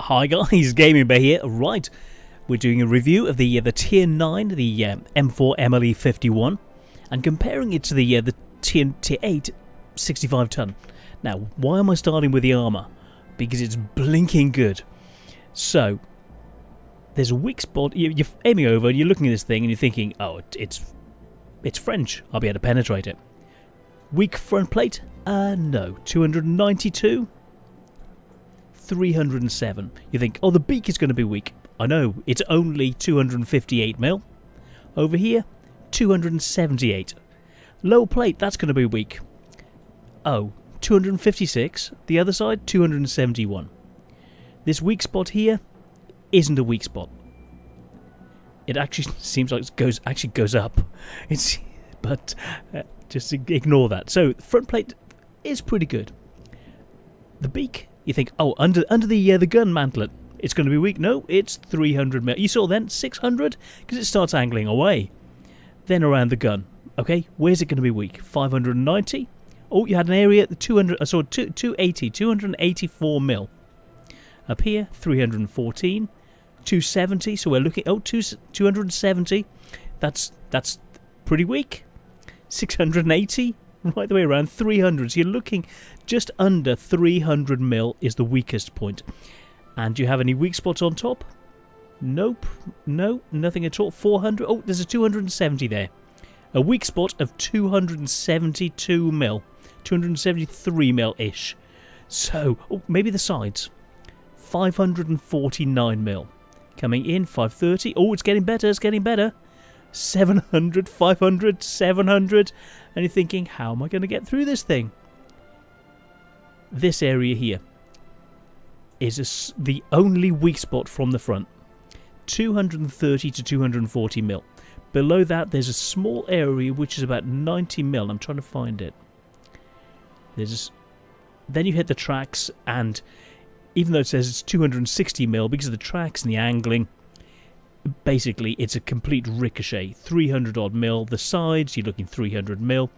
Hi guys, Gaming Bear here. Right, we're doing a review of the Tier 9, the M4 MLE51, and comparing it to the Tier 8 65 ton. Now, why am I starting with the armour? Because it's blinking good. So, there's a weak spot. You're aiming over and you're looking at this thing and you're thinking, oh, it's French. I'll be able to penetrate it. Weak front plate? No. 292. 307. You think, oh, the beak is going to be weak. I know, it's only 258mm. Over here, 278. Low plate, that's going to be weak. Oh, 256. The other side, 271. This weak spot here isn't a weak spot. It actually seems like it actually goes up. But just ignore that. So, front plate is pretty good. The beak, you think, oh, under the gun mantlet, it's going to be weak. No, it's 300mm. You saw then 600 because it starts angling away. Then around the gun. Okay, where's it going to be weak? 590. Oh, you had an area at the 200. I saw 280, 284mm. Up here, 314, 270. So we're looking. Oh, 270. That's pretty weak. 680. Right the way around, 300. So you're looking just under 300mm is the weakest point. And do you have any weak spots on top? Nope. No, nothing at all. 400. Oh, there's a 270 there. A weak spot of 272mm. 273mm-ish. So, oh, maybe the sides. 549mm. Coming in, 530. Oh, it's getting better, it's getting better. 700, 500, 700, and you're thinking, how am I going to get through this thing? This area here is the only weak spot from the front. 230 to 240mm. Below that, there's a small area which is about 90mm. I'm trying to find it. Then you hit the tracks, and even though it says it's 260mm, because of the tracks and the angling, basically it's a complete ricochet. 300 odd mil. The sides, you're looking 300mm.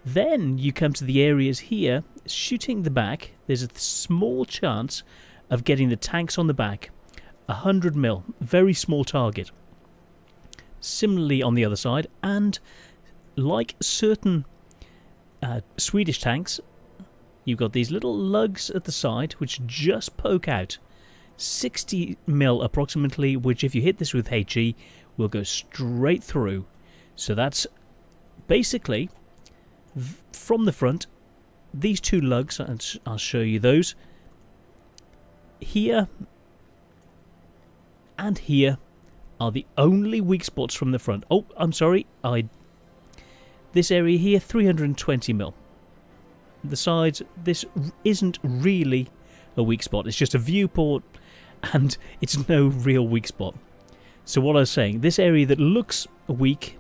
Then you come to the areas here, shooting the back. There's a small chance of getting the tanks on the back. 100mm, very small target. Similarly on the other side, and like certain Swedish tanks, you've got these little lugs at the side which just poke out. 60mm approximately, which if you hit this with HE will go straight through. So that's basically from the front. These two lugs, I'll show you those. Here and here are the only weak spots from the front. Oh, I'm sorry. This area here, 320mm. The sides, this isn't really a weak spot. It's just a viewport, and it's no real weak spot. So what I was saying, this area that looks weak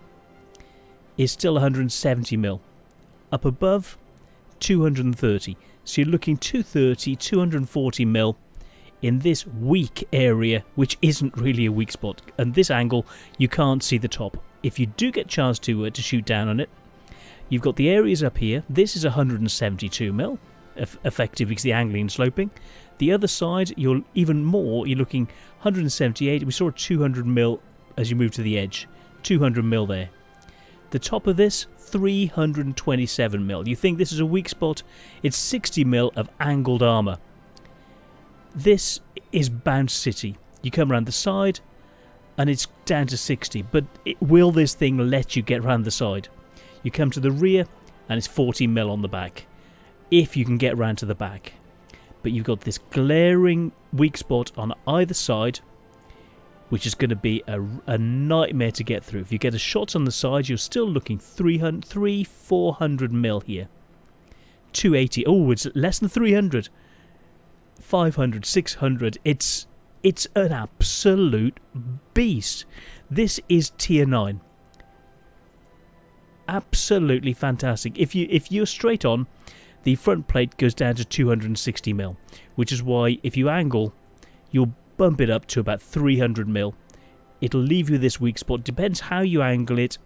is still 170mm. Up above, 230. So you're looking 230, 240mm in this weak area, which isn't really a weak spot. And this angle, you can't see the top. If you do get a chance to shoot down on it, you've got the areas up here. This is 172mm, effective because the angling and sloping. The other side, you're even more. You're looking 178. We saw a 200mm as you move to the edge. 200mm there. The top of this, 327mm. You think this is a weak spot? It's 60mm of angled armour. This is Bounce City. You come around the side, and it's down to 60. But will this thing let you get around the side? You come to the rear, and it's 40mm on the back, if you can get round to the back. But you've got this glaring weak spot on either side, which is going to be a nightmare to get through. If you get a shot on the side, you're still looking 400mm here. 280. Oh, it's less than 300. 500, 600. It's an absolute beast. This is Tier 9. Absolutely fantastic. If you're straight on, the front plate goes down to 260mm, which is why if you angle, you'll bump it up to about 300mm. It'll leave you this weak spot. Depends how you angle it,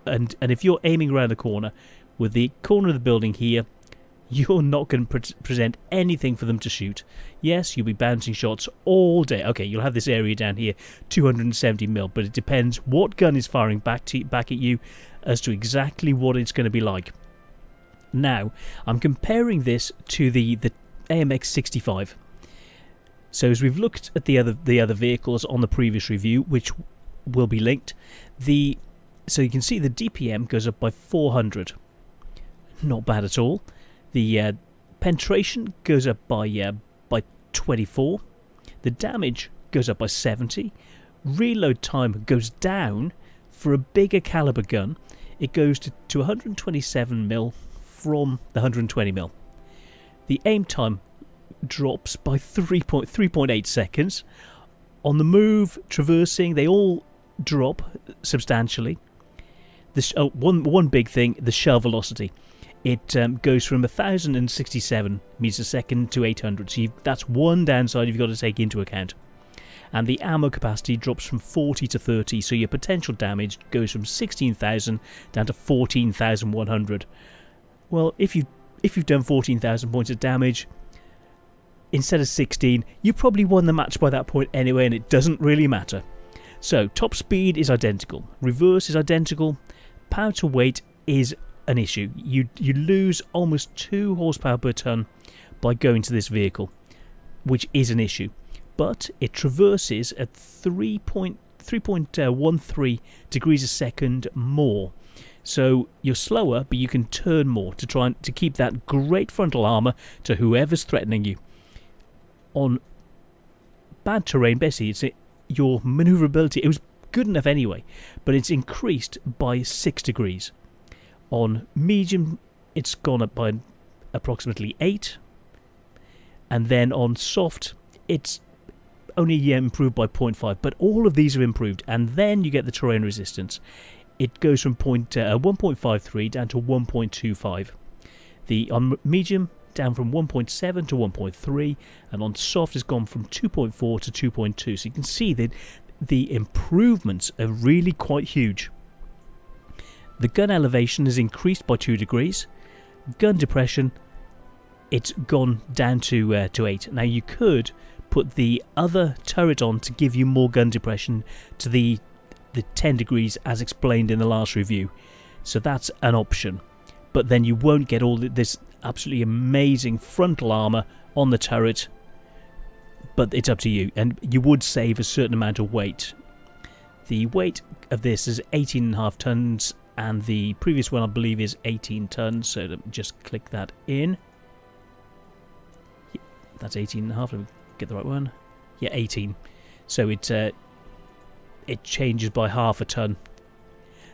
and if you're aiming around the corner, with the corner of the building here, you're not going to present anything for them to shoot. Yes, you'll be bouncing shots all day. Okay, you'll have this area down here, 270mm, but it depends what gun is firing back at you as to exactly what it's going to be like. Now, I'm comparing this to the AMX 65. So as we've looked at the other vehicles on the previous review, which will be linked, so you can see the DPM goes up by 400. Not bad at all. The penetration goes up by 24. The damage goes up by 70. Reload time goes down for a bigger caliber gun. It goes to 127mm from the 120mm. The aim time drops by 3.8 seconds. On the move, traversing, they all drop substantially. One big thing, the shell velocity. It goes from 1,067 meters a second to 800. So that's one downside you've got to take into account. And the ammo capacity drops from 40 to 30, so your potential damage goes from 16,000 down to 14,100. Well, if you've done 14,000 points of damage instead of 16, you probably won the match by that point anyway, and it doesn't really matter. So top speed is identical, reverse is identical, power to weight is an issue. You lose almost 2 horsepower per ton by going to this vehicle, which is an issue. But it traverses at 3.13 degrees a second more. So you're slower, but you can turn more to try to keep that great frontal armor to whoever's threatening you. On bad terrain, basically, your maneuverability, it was good enough anyway, but it's increased by 6 degrees. On medium, it's gone up by approximately 8. And then on soft, it's only improved by 0.5. But all of these have improved. And then you get the terrain resistance. It goes from 1.53 down to 1.25. On medium, down from 1.7 to 1.3. And on soft, it's gone from 2.4 to 2.2. So you can see that the improvements are really quite huge. The gun elevation has increased by 2 degrees. Gun depression, it's gone down to 8. Now you could put the other turret on to give you more gun depression to the 10 degrees as explained in the last review. So that's an option. But then you won't get all this absolutely amazing frontal armor on the turret. But it's up to you. And you would save a certain amount of weight. The weight of this is 18.5 tons. And the previous one, I believe, is 18 tons. So let me just click that in. Yeah, that's 18.5. Let me get the right one. Yeah, 18. So it changes by half a ton.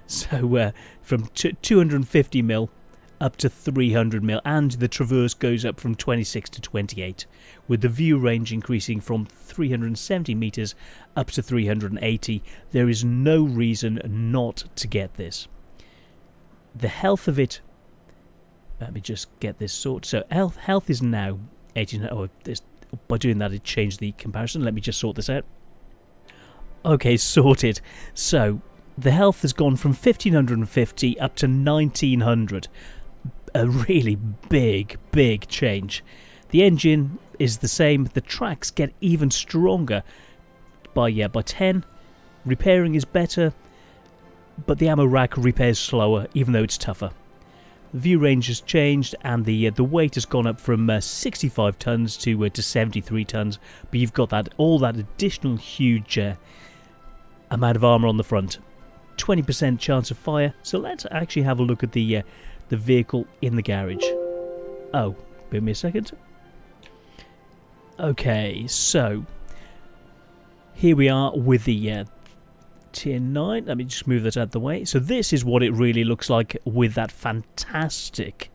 So from 250mm up to 300mm, and the traverse goes up from 26 to 28, with the view range increasing from 370 meters up to 380. There is no reason not to get this. The health of it, let me just get this sorted. So health is now 18. By doing that, it changed the comparison. Let me just sort this out. Okay, sorted. So the health has gone from 1550 up to 1900. A really big change. The engine is the same. The tracks get even stronger by 10. Repairing is better, but the ammo rack repairs slower, even though it's tougher. The view range has changed, and the weight has gone up from 65 tons to 73 tons. But you've got all that additional huge amount of armor on the front. 20% chance of fire. So let's actually have a look at the vehicle in the garage. Oh, give me a second. Okay, so here we are with the Tier 9. Let me just move that out of the way. So this is what it really looks like with that fantastic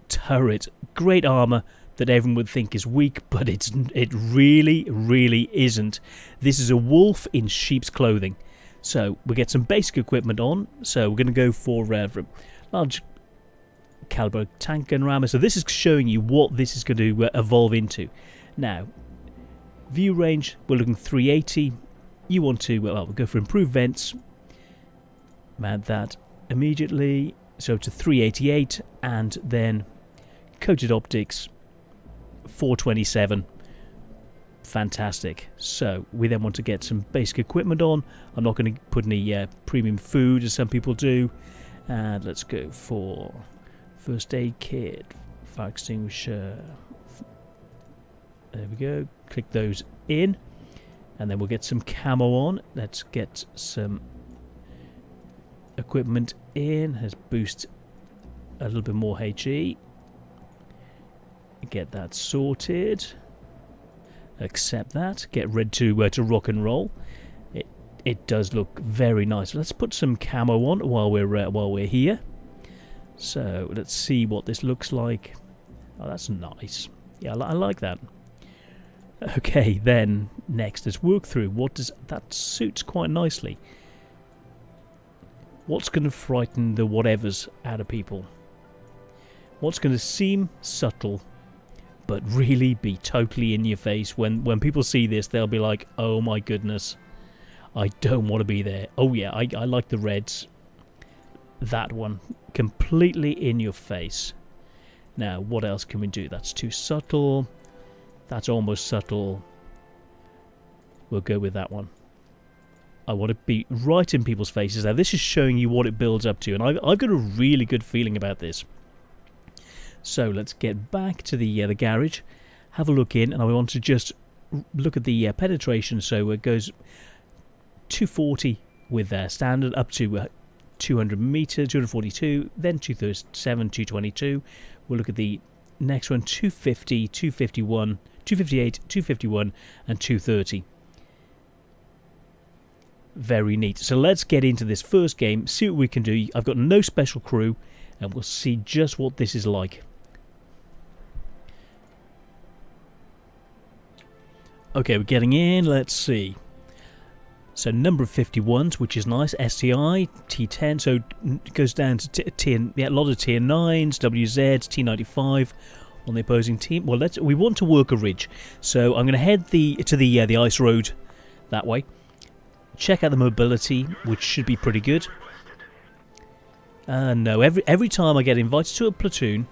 turret. Great armor that everyone would think is weak, but it really isn't. This is a wolf in sheep's clothing. So we get some basic equipment on. So we're going to go for large caliber tank gun rammer. So this is showing you what this is going to evolve into. Now, view range, we're looking 380. You want to, we'll go for improved vents. Add that immediately. So to 388, and then coated optics 427. Fantastic. So we then want to get some basic equipment on. I'm not going to put any premium food as some people do. And let's go for first aid kit, fire extinguisher. There we go. Click those in, and then we'll get some camo on. Let's get some equipment in. Let's boost a little bit more HE. Get that sorted. Accept that. Get ready to rock and roll. It does look very nice. Let's put some camo on while we're here. So let's see what this looks like. Oh, that's nice. Yeah, I like that. Okay, then next let's work through what does that suits quite nicely. What's going to frighten the whatevers out of people? What's going to seem subtle but really be totally in your face? When people see this, they'll be like, oh my goodness, I don't want to be there. Oh yeah, I like the reds. That one, completely in your face. Now, what else can we do? That's too subtle. That's almost subtle. We'll go with that one. I want to be right in people's faces. Now, this is showing you what it builds up to, and I've got a really good feeling about this. So let's get back to the garage, have a look in, and I want to just look at the penetration. So it goes 240 with standard up to 200 meters, 242, then 237, 222. We'll look at the next one, 250, 251, 258, 251, and 230. Very neat. So let's get into this first game, see what we can do. I've got no special crew, and we'll see just what this is like. Okay, we're getting in. Let's see. So number of 51s, which is nice. STI, T10, so it goes down to a lot of tier 9s, WZ, T95 on the opposing team. Well, we want to work a ridge, so I'm going to head to the ice road that way. Check out the mobility, which should be pretty good. No, every time I get invited to a platoon,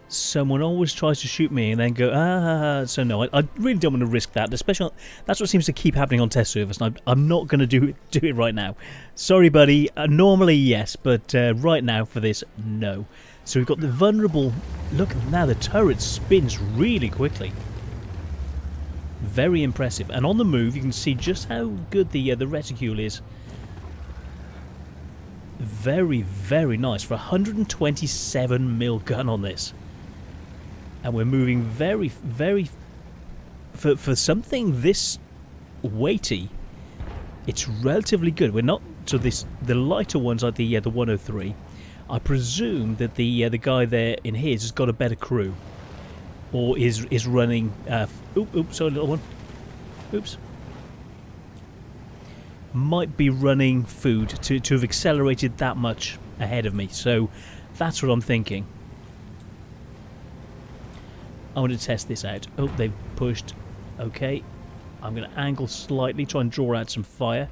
someone always tries to shoot me and then go, so no, I really don't want to risk that. Especially, that's what seems to keep happening on test service, and I'm not going to do it right now. Sorry, buddy. Normally, yes, but right now for this, no. So we've got the vulnerable. Look, now the turret spins really quickly. Very impressive. And on the move, you can see just how good the reticule is. Very, very nice for a 127mm gun on this. And we're moving very, very... For something this weighty, it's relatively good. We're not... So the lighter ones like the 103. I presume that the guy there in his has got a better crew. Or is running... oops, sorry, little one. Oops. Might be running food to have accelerated that much ahead of me. So that's what I'm thinking. I want to test this out. Oh, they've pushed. Okay. I'm going to angle slightly, try and draw out some fire.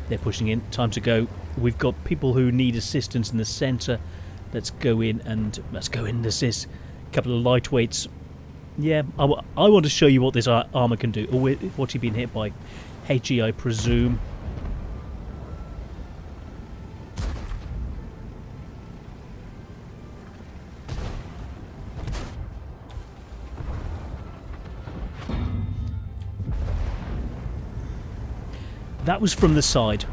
They're pushing in. Time to go. We've got people who need assistance in the centre. Let's go in and assist. A couple of lightweights. Yeah, I want to show you what this armour can do. Or what you've been hit by. HE, I presume. That was from the side.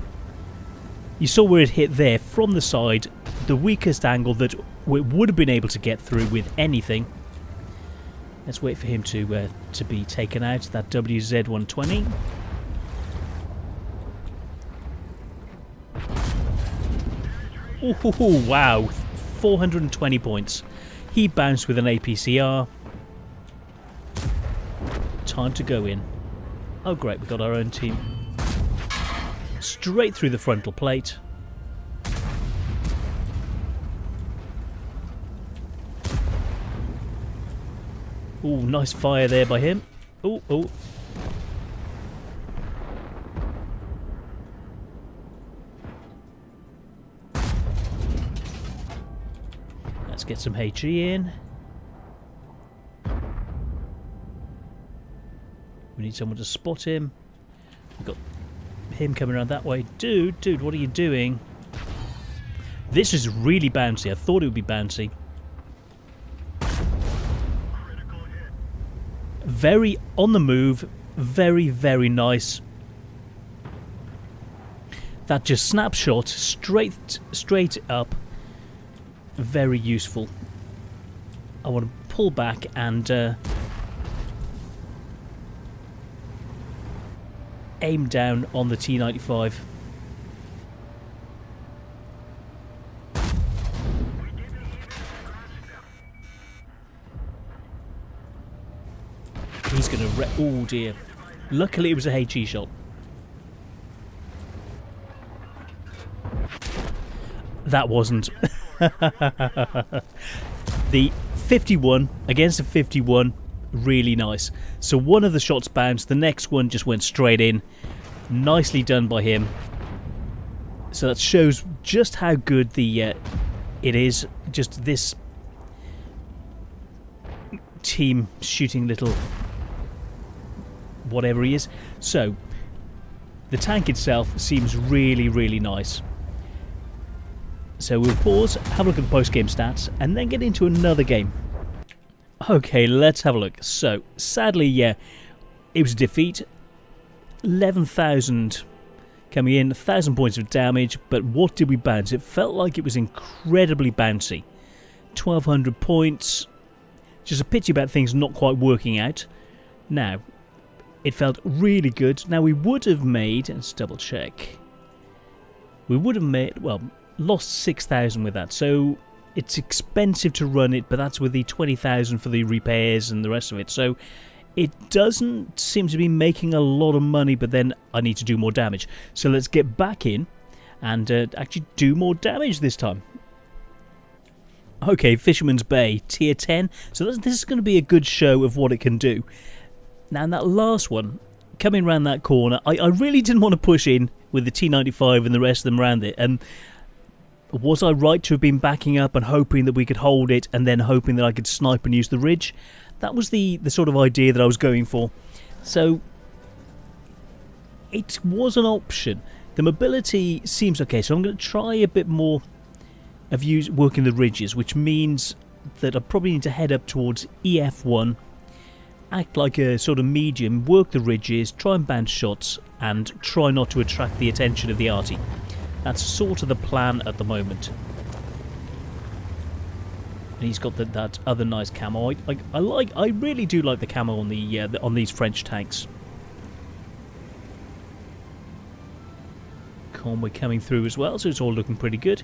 You saw where it hit there from the side, the weakest angle that we would have been able to get through with anything. Let's wait for him to be taken out. That WZ-120. Oh, wow, 420 points. He bounced with an APCR. Time to go in. Oh great, we got our own team. Straight through the frontal plate. Oh, nice fire there by him. Oh. get some HE in. We need someone to spot him. We've got him coming around that way. Dude, what are you doing? This is really bouncy. I thought it would be bouncy. Very on the move. Very, very nice. That just snapshot straight up. Very useful. I want to pull back and aim down on the T-95. He's going to... oh dear. Luckily it was a HE shot. That wasn't. The 51 against a 51, really nice. So one of the shots bounced, the next one just went straight in. Nicely done by him. So that shows just how good the it is. Just this team shooting little whatever he is. So the tank itself seems really, really nice. So we'll pause, have a look at the post-game stats, and then get into another game. Okay, let's have a look. So, sadly, yeah, it was a defeat. 11,000 coming in, 1,000 points of damage, but what did we bounce? It felt like it was incredibly bouncy. 1,200 points. Just a pity about things not quite working out. Now, it felt really good. Now, we would have made, let's double check. We would have made, well, lost 6,000 with that, so it's expensive to run it, but that's with the 20,000 for the repairs and the rest of it, so it doesn't seem to be making a lot of money, but then I need to do more damage. So let's get back in and actually do more damage this time. Okay, Fisherman's Bay, tier 10, so this is going to be a good show of what it can do. Now in that last one, coming around that corner, I really didn't want to push in with the T-95 and the rest of them around it, and was I right to have been backing up and hoping that we could hold it and then hoping that I could snipe and use the ridge? That was the sort of idea that I was going for. So it was an option. The mobility seems okay, so I'm going to try a bit more of working the ridges, which means that I probably need to head up towards EF1, act like a sort of medium, work the ridges, try and bounce shots, and try not to attract the attention of the arty. That's sort of the plan at the moment. And he's got that other nice camo. I really do like the camo on on these French tanks. Convoy coming through as well, so it's all looking pretty good.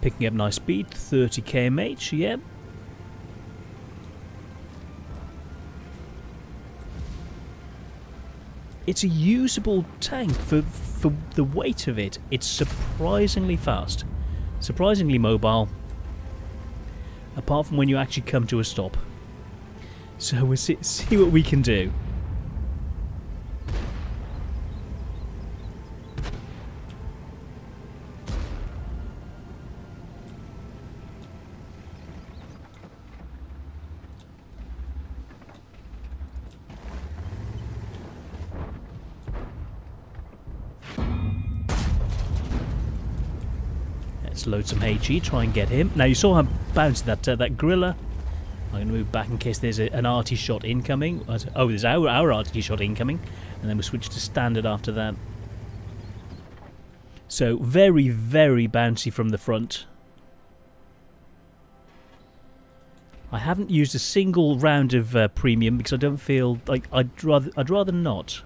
Picking up nice speed, 30 kmh, yeah. It's a usable tank for the weight of it. It's surprisingly fast, surprisingly mobile, apart from when you actually come to a stop. So we'll see what we can do. Let's load some HE, try and get him. Now you saw how bouncy that griller. I'm going to move back in case there's an arty shot incoming. Oh, there's our arty shot incoming. And then we'll switch to standard after that. So very, very bouncy from the front. I haven't used a single round of premium because I don't feel like I'd rather not.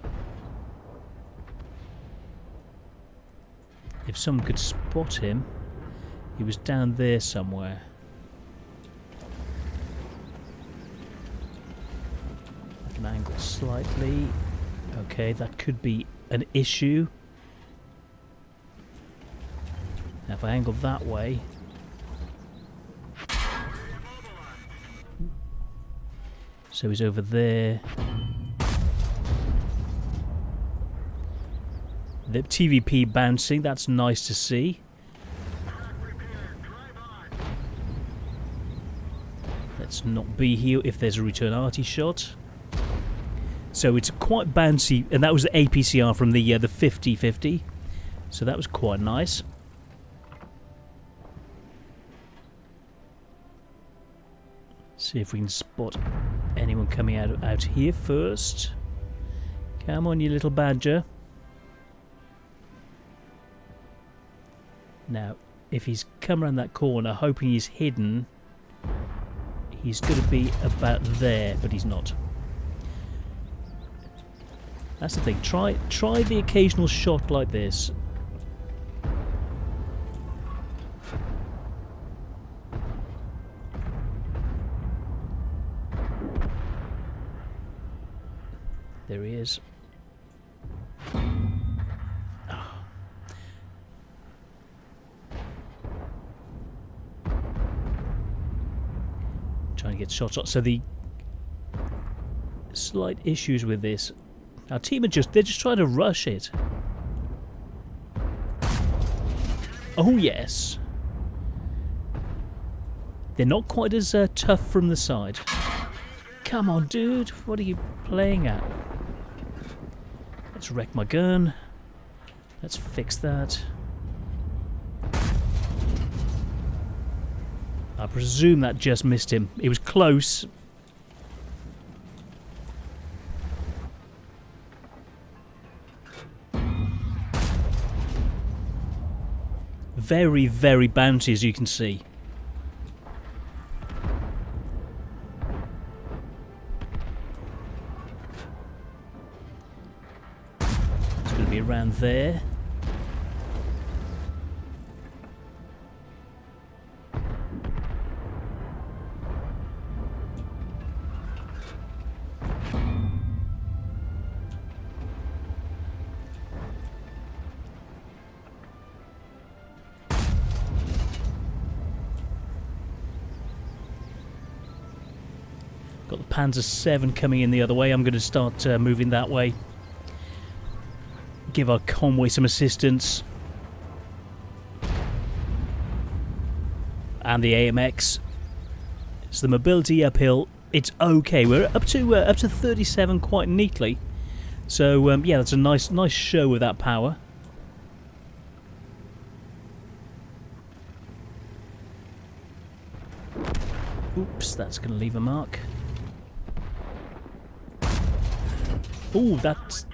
If someone could spot him. He was down there somewhere. I can angle slightly. Okay, that could be an issue. Now if I angle that way... So he's over there. The TVP bouncing, that's nice to see. Let's not be here if there's a return arty shot. So it's quite bouncy, and that was the APCR from the 50-50. So that was quite nice. See if we can spot anyone coming out here first. Come on, you little badger. Now, if he's come around that corner, hoping he's hidden, he's going to be about there, but he's not. That's the thing. Try the occasional shot like this. There he is. Oh. Trying to get shots on. So the slight issues with this. Our team they're just trying to rush it. Oh yes. They're not quite as tough from the side. Come on, dude. What are you playing at? Let's wreck my gun. Let's fix that. I presume that just missed him. It was close. Very, very bouncy, as you can see. It's going to be around there. Got the Panzer 7 coming in the other way. I'm going to start moving that way. Give our convoy some assistance. And the AMX. So the mobility uphill, it's okay. We're up to 37 quite neatly. So yeah, that's a nice show with that power. Oops, that's going to leave a mark. Ooh, that's...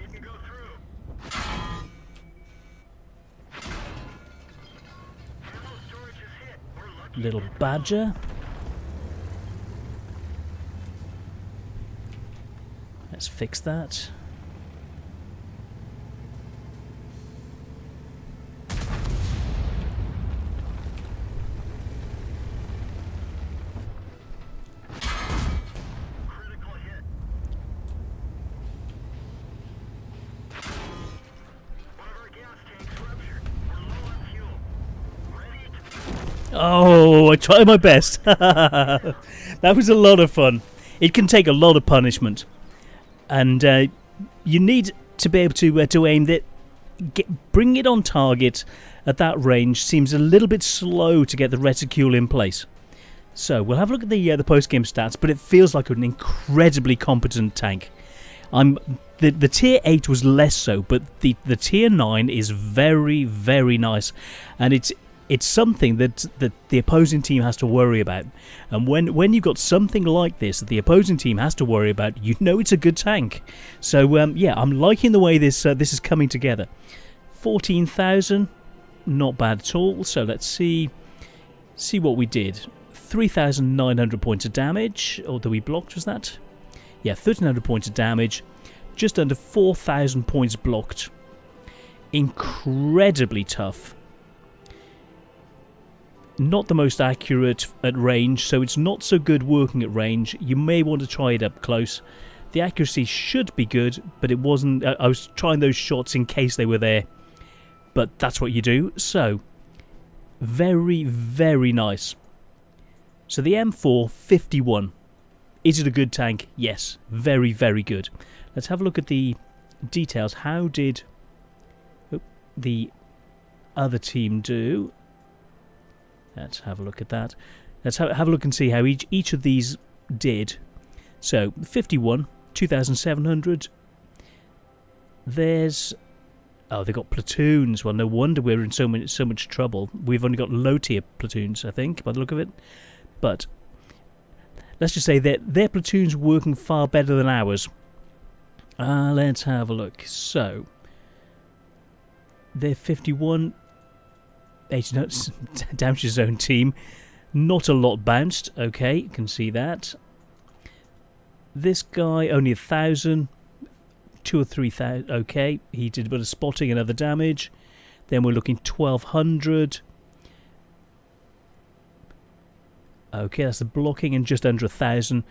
Little badger. Let's fix that. Oh, I tried my best. That was a lot of fun. It can take a lot of punishment, and you need to be able to aim that. Bring it on target at that range seems a little bit slow to get the reticule in place. So we'll have a look at the post-game stats, but it feels like an incredibly competent tank. The tier 8 was less so, but the tier 9 is very, very nice, and it's something that the opposing team has to worry about. And when you've got something like this that the opposing team has to worry about, you know it's a good tank. So yeah, I'm liking the way this is coming together. 14,000, not bad at all. So let's see what we did. 3,900 points of damage. Or that we blocked, was that? Yeah, 1,300 points of damage. Just under 4,000 points blocked. Incredibly tough. Not the most accurate at range, so it's not so good working at range. You may want to try it up close. The accuracy should be good, but it wasn't. I was trying those shots in case they were there, but that's what you do. So, very, very nice. So the M4 51. Is it a good tank? Yes, very, very good. Let's have a look at the details. How did... Oh, the other team do. Let's have a look at that. Let's have a look and see how each of these did. So 51, 2,700. There's they got platoons. Well, no wonder we're in so much trouble. We've only got low tier platoons, I think, by the look of it. But let's just say that their platoons working far better than ours. Let's have a look. So they're 51. 80 damage his own team. Not a lot bounced. Okay, you can see that. This guy only 1,000. 2 or 3,000. Okay, he did a bit of spotting and other damage. Then we're looking 1,200. Okay, that's the blocking, and just under 1,000.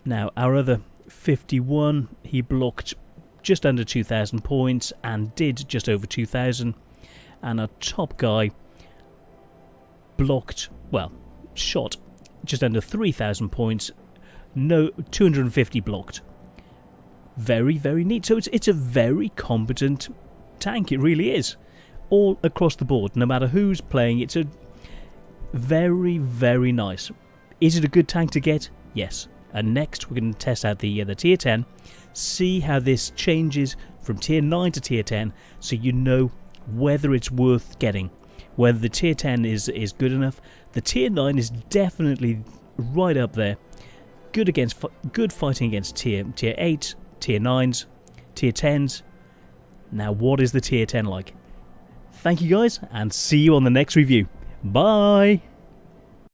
Now our other 51, he blocked just under 2,000 points and did just over 2,000. And our top guy blocked, well, shot just under 3,000 points. No, 250 blocked. Very, very neat. So it's a very competent tank. It really is. All across the board, no matter who's playing, it's a very, very nice. Is it a good tank to get? Yes. And next we're going to test out the tier 10, see how this changes from tier 9 to tier 10, so you know whether it's worth getting, whether the tier 10 is good enough. The tier 9 is definitely right up there. Good fighting against tier 8, tier 9s, tier 10s. Now what is the tier 10 like? Thank you guys, and see you on the next review. Bye!